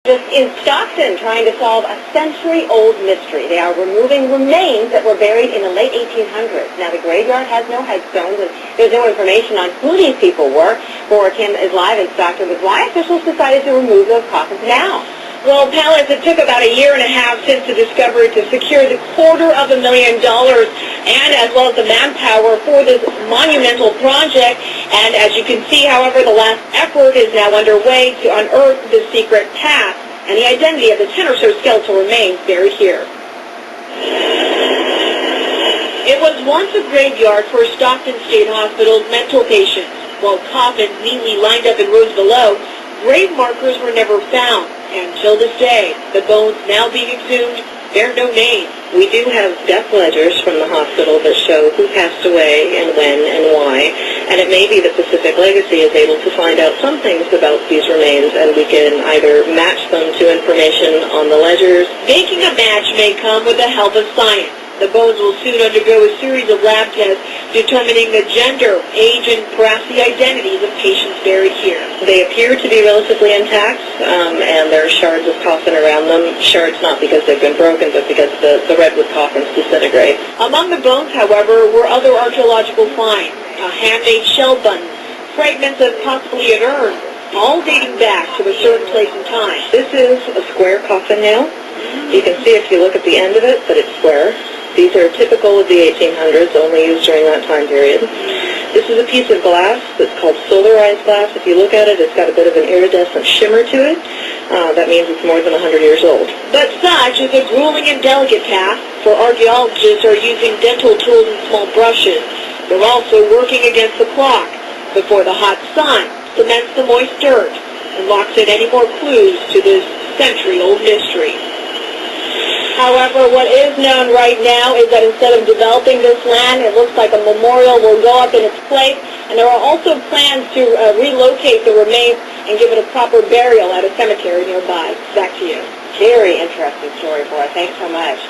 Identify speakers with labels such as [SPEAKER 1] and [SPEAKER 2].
[SPEAKER 1] Just in Stockton, trying to solve a century-old mystery. They are removing remains that were buried in the late 1800s. Now, the graveyard has no headstones, and there's no information on who these people were. Bora Kim is live in Stockton with why officials decided to remove those coffins now.
[SPEAKER 2] Well, Palace, it took about a year and a half since the discovery to secure the $250,000 and as well as the manpower for this monumental project. And as you can see, however, the last effort is now underway to unearth the secret path and the identity of the 10 or so skeletal remains buried here. It was once a graveyard for Stockton State Hospital's mental patients. While coffins neatly lined up in rows below, grave markers were never found. And till this day, the bones now being exhumed bear no name.
[SPEAKER 3] We do have death ledgers from the hospital that show who passed away and when and why, and it may be that Pacific Legacy is able to find out some things about these remains, and we can either match them to information on the ledgers.
[SPEAKER 2] Making a match may come with the help of science. The bones will soon undergo a series of lab tests determining the gender, age, and perhaps the identities of patients buried here.
[SPEAKER 3] They appear to be relatively intact, and there are shards of coffin around them. Shards not because they've been broken, but because the redwood coffins disintegrate.
[SPEAKER 2] Among the bones, however, were other archaeological finds, a handmade shell button, fragments of possibly an urn, all dating back to a certain place and time.
[SPEAKER 3] This is a square coffin nail. You can see if you look at the end of it that it's square. These are typical of the 1800s, only used during that time period. This is a piece of glass that's called solarized glass. If you look at it, it's got a bit of an iridescent shimmer to it. That means it's more than 100 years old.
[SPEAKER 2] But such is a grueling and delicate task, for archaeologists are using dental tools and small brushes. They're also working against the clock before the hot sun cements the moist dirt and locks in any more clues to this century-old mystery. However, what is known right now is that instead of developing this land, it looks like a memorial will go up in its place, and there are also plans to relocate the remains and give it a proper burial at a cemetery nearby. Back to you.
[SPEAKER 1] Very interesting story, Bora. Thanks so much.